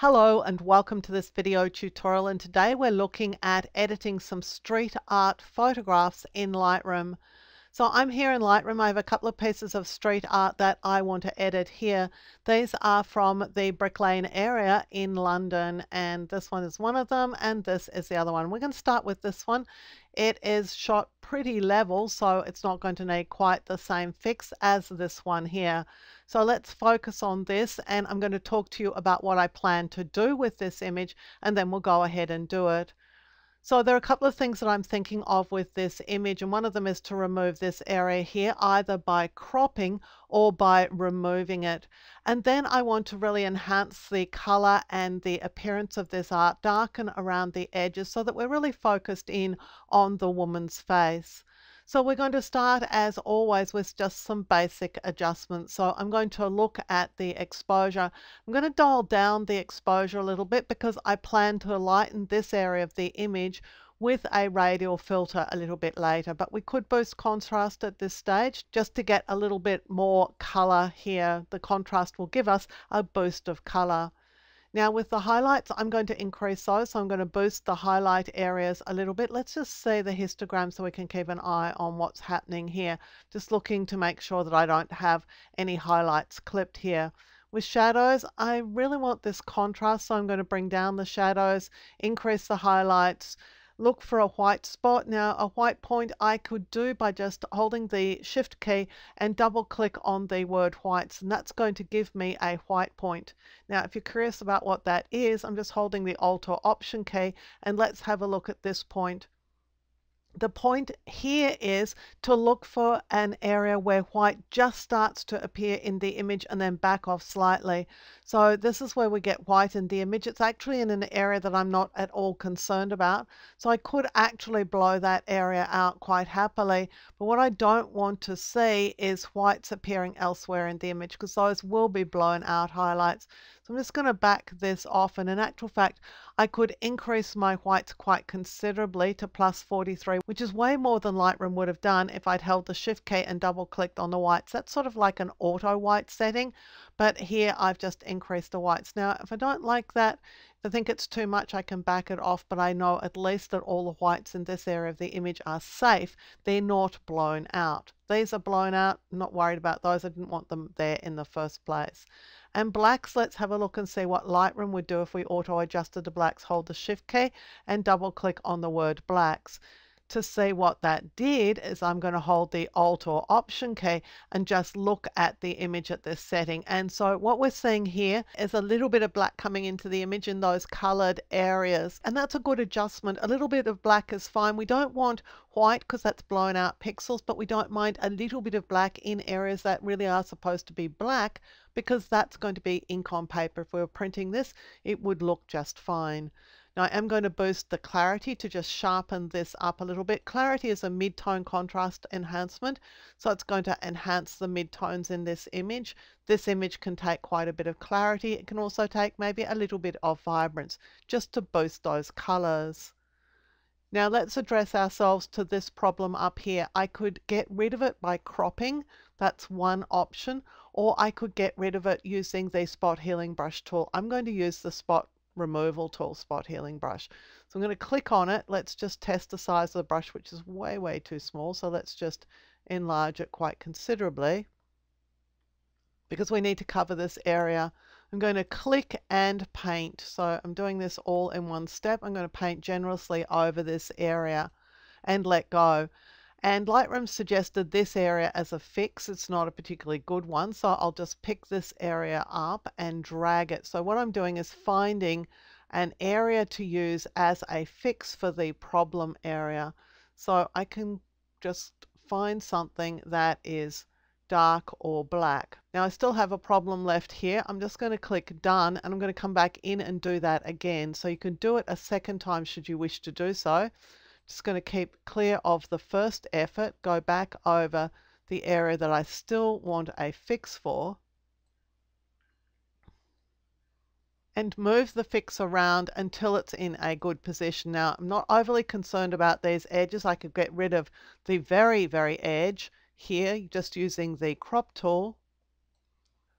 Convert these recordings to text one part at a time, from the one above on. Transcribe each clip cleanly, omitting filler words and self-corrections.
Hello and welcome to this video tutorial, and today we're looking at editing some street art photographs in Lightroom. So I'm here in Lightroom. I have a couple of pieces of street art that I want to edit here. These are from the Brick Lane area in London, and this one is one of them and this is the other one. We're going to start with this one. It is shot pretty level, so it's not going to need quite the same fix as this one here. So let's focus on this, and I'm going to talk to you about what I plan to do with this image, and then we'll go ahead and do it. So there are a couple of things that I'm thinking of with this image, and one of them is to remove this area here, either by cropping or by removing it. And then I want to really enhance the color and the appearance of this art, darken around the edges so that we're really focused in on the woman's face. So we're going to start, as always, with just some basic adjustments. So I'm going to look at the exposure. I'm going to dial down the exposure a little bit because I plan to lighten this area of the image with a radial filter a little bit later. But we could boost contrast at this stage just to get a little bit more color here. The contrast will give us a boost of color. Now with the highlights, I'm going to increase those, so I'm going to boost the highlight areas a little bit. Let's just see the histogram so we can keep an eye on what's happening here. Just looking to make sure that I don't have any highlights clipped here. With shadows, I really want this contrast, so I'm going to bring down the shadows, increase the highlights, look for a white spot. Now a white point I could do by just holding the shift key and double click on the word whites, and that's going to give me a white point. Now if you're curious about what that is, I'm just holding the Alt or Option key, and let's have a look at this point. The point here is to look for an area where white just starts to appear in the image and then back off slightly. So this is where we get white in the image. It's actually in an area that I'm not at all concerned about. So I could actually blow that area out quite happily. But what I don't want to see is whites appearing elsewhere in the image, because those will be blown out highlights. So I'm just going to back this off, and in actual fact I could increase my whites quite considerably to +43, which is way more than Lightroom would have done if I'd held the shift key and double clicked on the whites. That's sort of like an auto white setting, but here I've just increased the whites. Now if I don't like that, if I think it's too much, I can back it off, but I know at least that all the whites in this area of the image are safe. They're not blown out. These are blown out, I'm not worried about those. I didn't want them there in the first place. And blacks, let's have a look and see what Lightroom would do if we auto adjusted the blacks. Hold the shift key and double click on the word blacks. To see what that did is I'm going to hold the Alt or Option key and just look at the image at this setting. And so what we're seeing here is a little bit of black coming into the image in those colored areas. And that's a good adjustment. A little bit of black is fine. We don't want white because that's blown out pixels, but we don't mind a little bit of black in areas that really are supposed to be black, because that's going to be ink on paper. If we were printing this, it would look just fine. Now I am going to boost the clarity to just sharpen this up a little bit. Clarity is a mid-tone contrast enhancement, so it's going to enhance the mid-tones in this image. This image can take quite a bit of clarity. It can also take maybe a little bit of vibrance just to boost those colors. Now let's address ourselves to this problem up here. I could get rid of it by cropping. That's one option. Or I could get rid of it using the spot healing brush tool. I'm going to use the spot removal tool, spot healing brush. So I'm going to click on it. Let's just test the size of the brush, which is way too small. So let's just enlarge it quite considerably, because we need to cover this area. I'm going to click and paint. So I'm doing this all in one step. I'm going to paint generously over this area and let go. And Lightroom suggested this area as a fix. It's not a particularly good one, so I'll just pick this area up and drag it. So what I'm doing is finding an area to use as a fix for the problem area. So I can just find something that is dark or black. Now I still have a problem left here. I'm just going to click done, and I'm going to come back in and do that again. So you can do it a second time should you wish to do so. Just going to keep clear of the first effort, go back over the area that I still want a fix for, and move the fix around until it's in a good position. Now I'm not overly concerned about these edges. I could get rid of the very edge here just using the crop tool.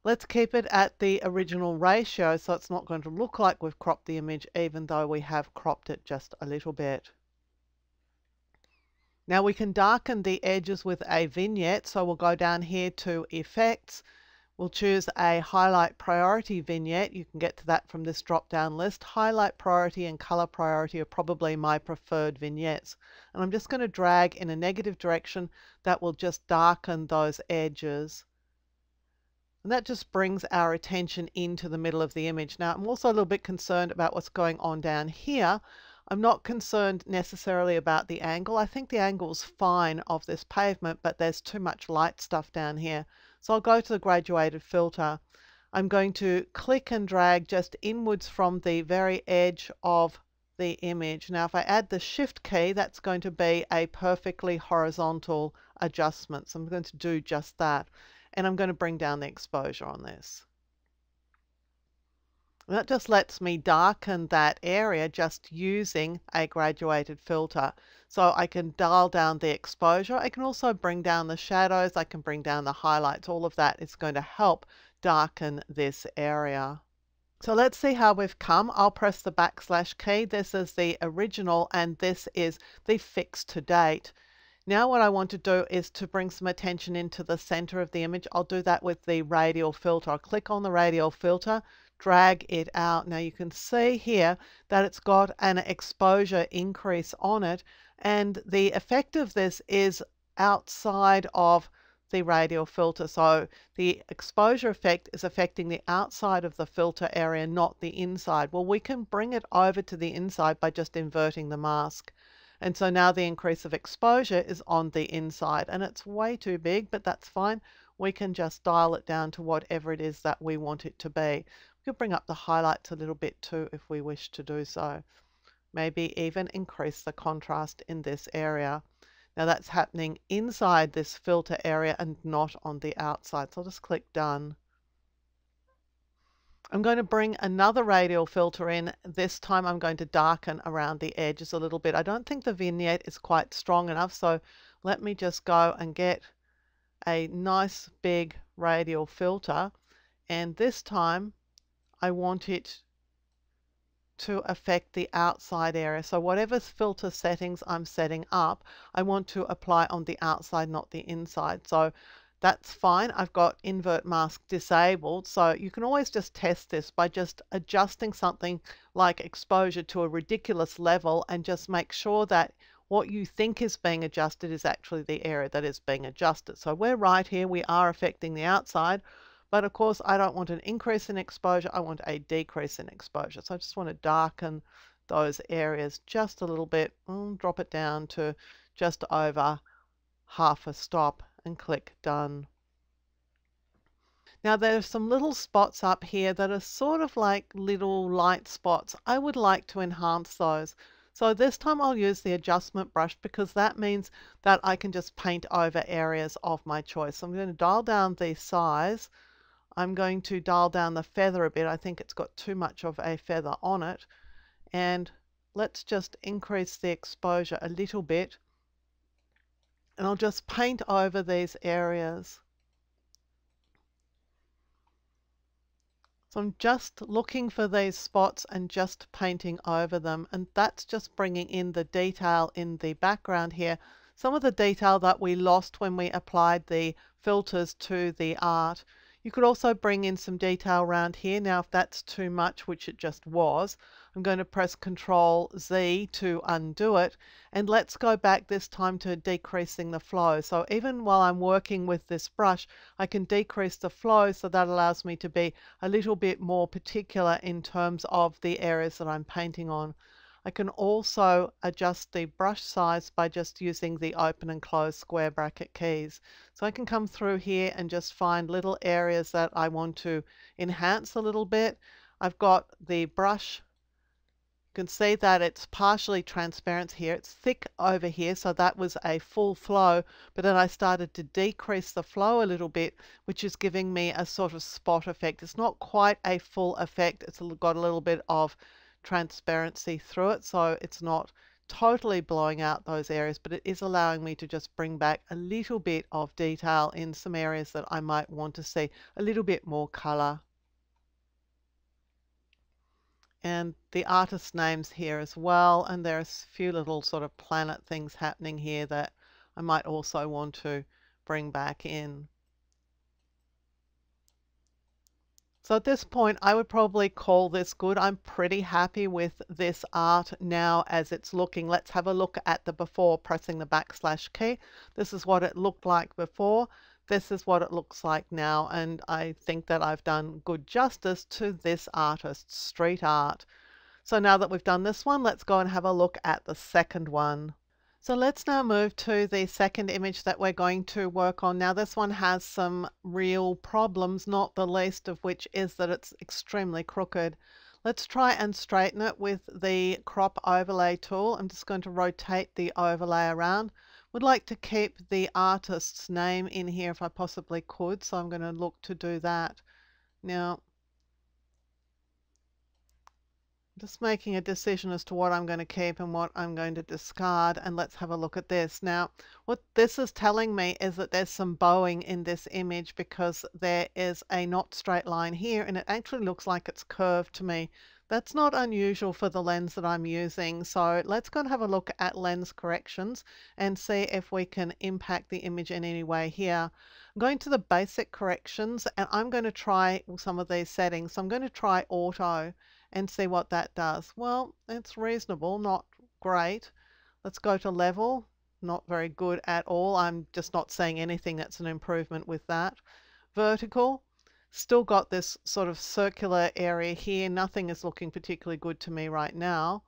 Let's keep it at the original ratio so it's not going to look like we've cropped the image even though we have cropped it just a little bit. Now we can darken the edges with a vignette, so we'll go down here to Effects. We'll choose a Highlight Priority vignette. You can get to that from this drop-down list. Highlight Priority and Color Priority are probably my preferred vignettes. And I'm just going to drag in a negative direction. That will just darken those edges. And that just brings our attention into the middle of the image. Now, I'm also a little bit concerned about what's going on down here. I'm not concerned necessarily about the angle. I think the angle's fine of this pavement, but there's too much light stuff down here. So I'll go to the graduated filter. I'm going to click and drag just inwards from the very edge of the image. Now, if I add the Shift key, that's going to be a perfectly horizontal adjustment. So I'm going to do just that. And I'm going to bring down the exposure on this. And that just lets me darken that area just using a graduated filter. So I can dial down the exposure. I can also bring down the shadows. I can bring down the highlights. All of that is going to help darken this area. So let's see how we've come. I'll press the backslash key. This is the original and this is the fixed to date. Now what I want to do is to bring some attention into the center of the image. I'll do that with the radial filter. I'll click on the radial filter, drag it out. Now you can see here that it's got an exposure increase on it, and the effect of this is outside of the radial filter. So the exposure effect is affecting the outside of the filter area, not the inside. Well, we can bring it over to the inside by just inverting the mask. And so now the increase of exposure is on the inside, and it's way too big, but that's fine. We can just dial it down to whatever it is that we want it to be. We could bring up the highlights a little bit too if we wish to do so. Maybe even increase the contrast in this area. Now that's happening inside this filter area and not on the outside. So I'll just click Done. I'm going to bring another radial filter in. This time I'm going to darken around the edges a little bit. I don't think the vignette is quite strong enough, so let me just go and get a nice big radial filter, and this time I want it to affect the outside area. So whatever filter settings I'm setting up, I want to apply on the outside, not the inside. So that's fine. I've got invert mask disabled, so you can always just test this by just adjusting something like exposure to a ridiculous level and just make sure that what you think is being adjusted is actually the area that is being adjusted. So we're right here, we are affecting the outside, but of course I don't want an increase in exposure, I want a decrease in exposure. So I just want to darken those areas just a little bit, drop it down to just over half a stop and click Done. Now there's some little spots up here that are sort of like little light spots. I would like to enhance those. So this time I'll use the adjustment brush because that means that I can just paint over areas of my choice. So I'm going to dial down the size. I'm going to dial down the feather a bit. I think it's got too much of a feather on it. And let's just increase the exposure a little bit. And I'll just paint over these areas. So I'm just looking for these spots and just painting over them, and that's just bringing in the detail in the background here. Some of the detail that we lost when we applied the filters to the art. You could also bring in some detail around here. Now if that's too much, which it just was, I'm going to press Control Z to undo it, and let's go back this time to decreasing the flow. So even while I'm working with this brush, I can decrease the flow, so that allows me to be a little bit more particular in terms of the areas that I'm painting on. I can also adjust the brush size by just using the open and close square bracket keys. So I can come through here and just find little areas that I want to enhance a little bit. I've got the brush. You can see that it's partially transparent here. It's thick over here, so that was a full flow, but then I started to decrease the flow a little bit, which is giving me a sort of spot effect. It's not quite a full effect. It's got a little bit of transparency through it, so it's not totally blowing out those areas, but it is allowing me to just bring back a little bit of detail in some areas that I might want to see a little bit more color. And the artist names here as well, and there's a few little sort of planet things happening here that I might also want to bring back in. So at this point, I would probably call this good. I'm pretty happy with this art now as it's looking. Let's have a look at the before pressing the backslash key. This is what it looked like before. This is what it looks like now, and I think that I've done good justice to this artist's street art. So now that we've done this one, let's go and have a look at the second one. So let's now move to the second image that we're going to work on. Now this one has some real problems, not the least of which is that it's extremely crooked. Let's try and straighten it with the crop overlay tool. I'm just going to rotate the overlay around. Would like to keep the artist's name in here if I possibly could, so I'm going to look to do that. Now, just making a decision as to what I'm going to keep and what I'm going to discard, and let's have a look at this. Now, what this is telling me is that there's some bowing in this image because there is a not straight line here, and it actually looks like it's curved to me. That's not unusual for the lens that I'm using, so let's go and have a look at lens corrections and see if we can impact the image in any way here. I'm going to the basic corrections, and I'm going to try some of these settings. So I'm going to try auto and see what that does. Well, it's reasonable, not great. Let's go to level, not very good at all. I'm just not seeing anything that's an improvement with that. Vertical, still got this sort of circular area here. Nothing is looking particularly good to me right now.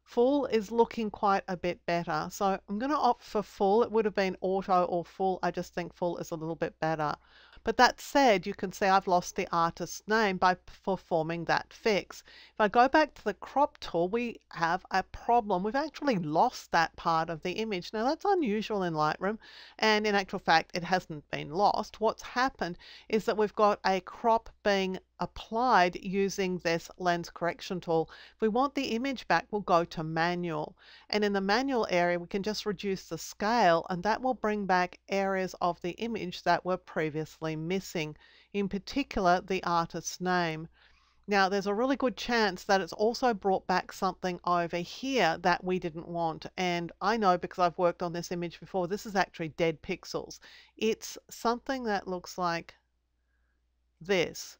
Full is looking quite a bit better. So I'm going to opt for full. It would have been auto or full. I just think full is a little bit better. But that said, you can see I've lost the artist's name by performing that fix. If I go back to the crop tool, we have a problem. We've actually lost that part of the image. Now that's unusual in Lightroom, and in actual fact, it hasn't been lost. What's happened is that we've got a crop being applied using this lens correction tool. If we want the image back, we'll go to manual. And in the manual area, we can just reduce the scale, and that will bring back areas of the image that were previously missing, in particular the artist's name. Now there's a really good chance that it's also brought back something over here that we didn't want, and I know because I've worked on this image before, this is actually dead pixels. It's something that looks like this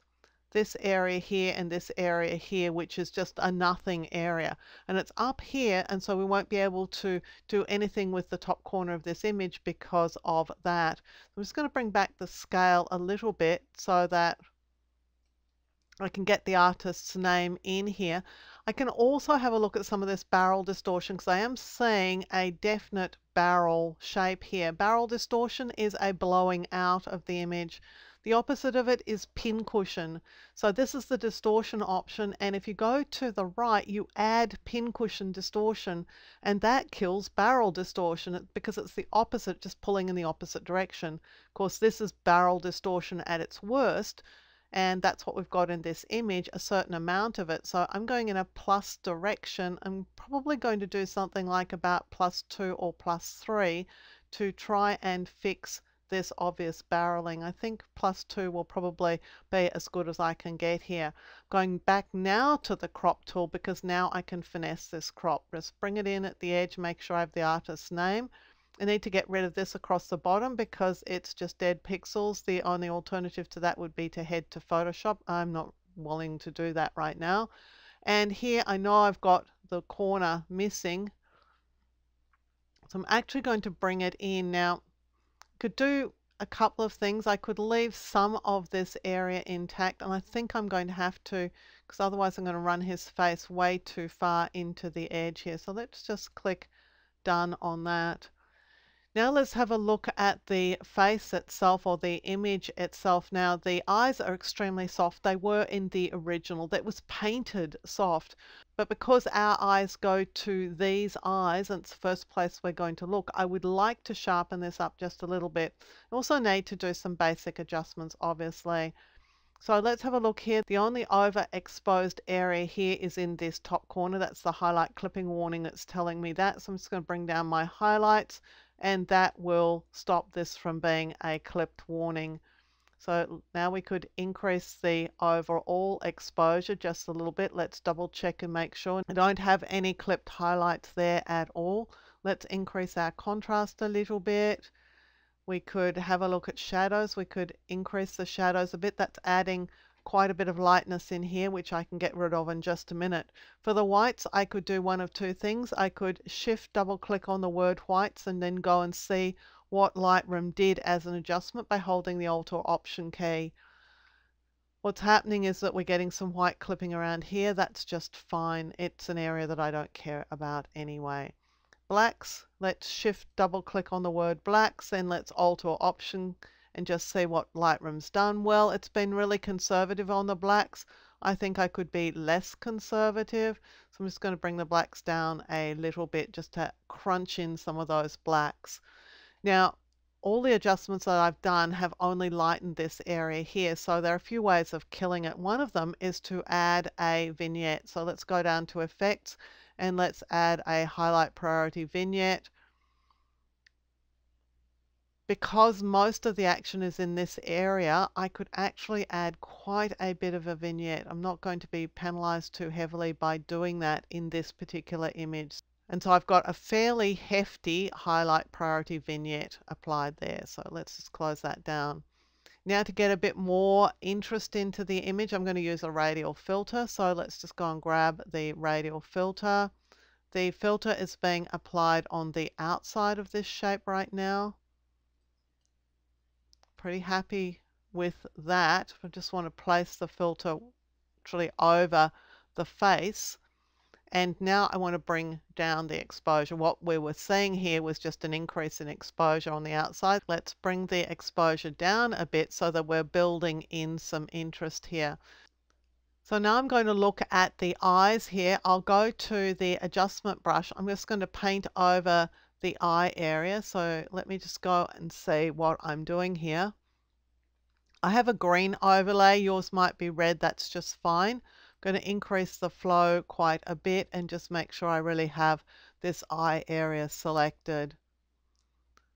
area here and this area here, which is just a nothing area, and it's up here, and so we won't be able to do anything with the top corner of this image because of that. I'm just going to bring back the scale a little bit so that I can get the artist's name in here. I can also have a look at some of this barrel distortion because I am seeing a definite barrel shape here. Barrel distortion is a blowing out of the image. The opposite of it is pincushion. So this is the distortion option, and if you go to the right, you add pincushion distortion, and that kills barrel distortion because it's the opposite, just pulling in the opposite direction. Of course, this is barrel distortion at its worst, and that's what we've got in this image, a certain amount of it. So I'm going in a plus direction. I'm probably going to do something like about +2 or +3 to try and fix this obvious barreling. I think +2 will probably be as good as I can get here. Going back now to the crop tool because now I can finesse this crop. Just bring it in at the edge, make sure I have the artist's name. I need to get rid of this across the bottom because it's just dead pixels. The only alternative to that would be to head to Photoshop. I'm not willing to do that right now. And here I know I've got the corner missing, so I'm actually going to bring it in. Now could do a couple of things. I could leave some of this area intact, and I think I'm going to have to because otherwise I'm going to run his face way too far into the edge here. So let's just click done on that. Now let's have a look at the face itself or the image itself. Now the eyes are extremely soft. They were in the original. That was painted soft. But because our eyes go to these eyes, and it's the first place we're going to look, I would like to sharpen this up just a little bit. I also need to do some basic adjustments, obviously. So let's have a look here. The only overexposed area here is in this top corner. That's the highlight clipping warning that's telling me that. So I'm just going to bring down my highlights, and that will stop this from being a clipped warning. So now we could increase the overall exposure just a little bit. Let's double check and make sure I don't have any clipped highlights there at all. Let's increase our contrast a little bit. We could have a look at shadows. We could increase the shadows a bit. That's adding quite a bit of lightness in here, which I can get rid of in just a minute. For the whites, I could do one of two things. I could shift double click on the word whites and then go and see what Lightroom did as an adjustment by holding the Alt or Option key. What's happening is that we're getting some white clipping around here. That's just fine. It's an area that I don't care about anyway. Blacks, let's shift double click on the word blacks, then let's Alt or Option and just see what Lightroom's done. Well, it's been really conservative on the blacks. I think I could be less conservative, so I'm just going to bring the blacks down a little bit just to crunch in some of those blacks. Now, all the adjustments that I've done have only lightened this area here, so there are a few ways of killing it. One of them is to add a vignette. So let's go down to Effects and let's add a highlight priority vignette. Because most of the action is in this area, I could actually add quite a bit of a vignette. I'm not going to be penalized too heavily by doing that in this particular image. And so I've got a fairly hefty highlight priority vignette applied there. So let's just close that down. Now to get a bit more interest into the image, I'm going to use a radial filter. So let's just go and grab the radial filter. The filter is being applied on the outside of this shape right now. Pretty happy with that. I just want to place the filter actually over the face. And now I want to bring down the exposure. What we were seeing here was just an increase in exposure on the outside. Let's bring the exposure down a bit so that we're building in some interest here. So now I'm going to look at the eyes here. I'll go to the adjustment brush. I'm just going to paint over the eye area. So let me just go and see what I'm doing here. I have a green overlay. Yours might be red. That's just fine. Going to increase the flow quite a bit and just make sure I really have this eye area selected.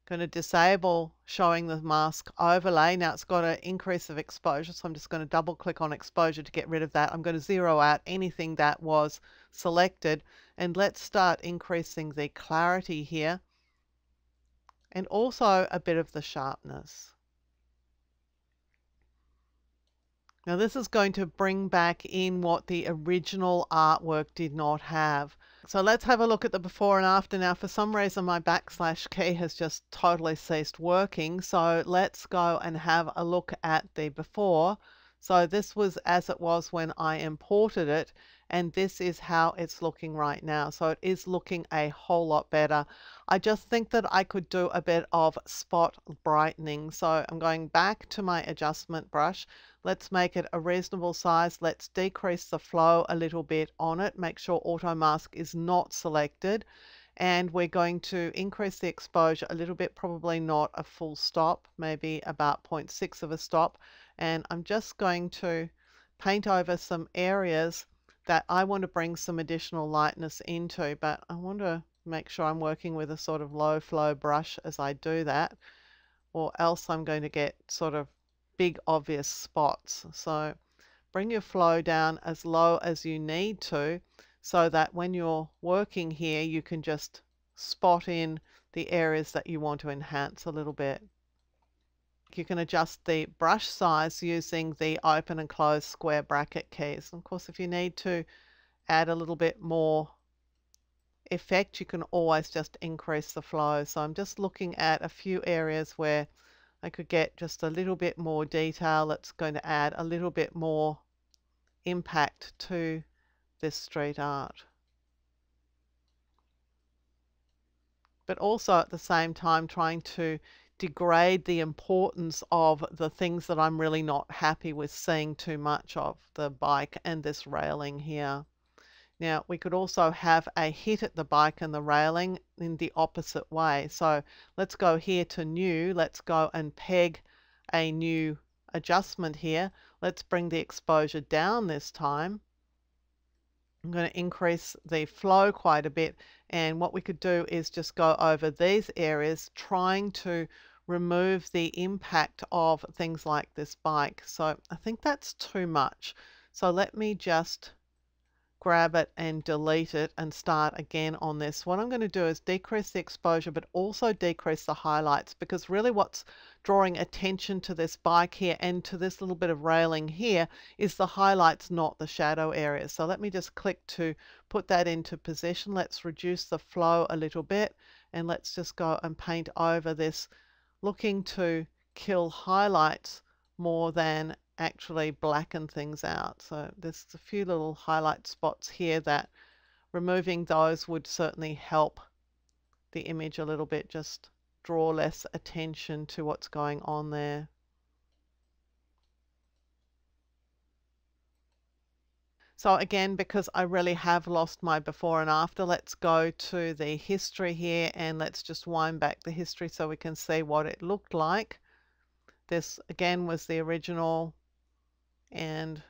Going to disable showing the mask overlay. Now it's got an increase of exposure, so I'm just going to double click on exposure to get rid of that. I'm going to zero out anything that was selected, and let's start increasing the clarity here and also a bit of the sharpness. Now this is going to bring back in what the original artwork did not have. So let's have a look at the before and after. Now for some reason my backslash key has just totally ceased working. So let's go and have a look at the before. So this was as it was when I imported it, and this is how it's looking right now. So it is looking a whole lot better. I just think that I could do a bit of spot brightening. So I'm going back to my adjustment brush. Let's make it a reasonable size. Let's decrease the flow a little bit on it. Make sure auto mask is not selected. And we're going to increase the exposure a little bit, probably not a full stop, maybe about 0.6 of a stop. And I'm just going to paint over some areas that I want to bring some additional lightness into, but I want to make sure I'm working with a sort of low flow brush as I do that, or else I'm going to get sort of big obvious spots. So bring your flow down as low as you need to, so that when you're working here you can just spot in the areas that you want to enhance a little bit. You can adjust the brush size using the open and close square bracket keys. And of course, if you need to add a little bit more effect, you can always just increase the flow. So I'm just looking at a few areas where I could get just a little bit more detail. That's going to add a little bit more impact to this street art. But also at the same time trying to degrade the importance of the things that I'm really not happy with seeing too much of, the bike and this railing here. Now we could also have a hit at the bike and the railing in the opposite way. So let's go here to new, let's go and peg a new adjustment here. Let's bring the exposure down this time. I'm going to increase the flow quite a bit, and what we could do is just go over these areas trying to remove the impact of things like this bike. So I think that's too much. So let me just grab it and delete it and start again on this. What I'm going to do is decrease the exposure but also decrease the highlights, because really what's drawing attention to this bike here and to this little bit of railing here is the highlights, not the shadow areas. So let me just click to put that into position. Let's reduce the flow a little bit, and let's just go and paint over this, looking to kill highlights more than actually blacken things out. So there's a few little highlight spots here that removing those would certainly help the image a little bit, just draw less attention to what's going on there. So again, because I really have lost my before and after, let's go to the history here and let's just wind back the history so we can see what it looked like. This again was the original, and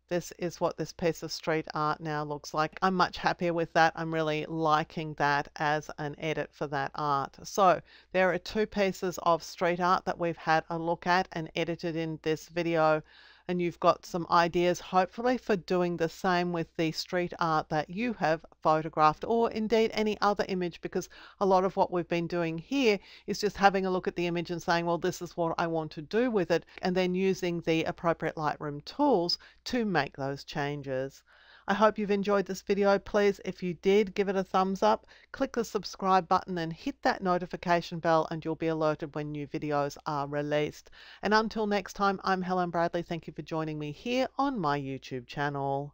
this is what this piece of street art now looks like. I'm much happier with that. I'm really liking that as an edit for that art. So there are two pieces of street art that we've had a look at and edited in this video, and you've got some ideas hopefully for doing the same with the street art that you have photographed, or indeed any other image, because a lot of what we've been doing here is just having a look at the image and saying, well, this is what I want to do with it, and then using the appropriate Lightroom tools to make those changes. I hope you've enjoyed this video. Please, if you did, give it a thumbs up, click the subscribe button and hit that notification bell, and you'll be alerted when new videos are released. And until next time, I'm Helen Bradley. Thank you for joining me here on my YouTube channel.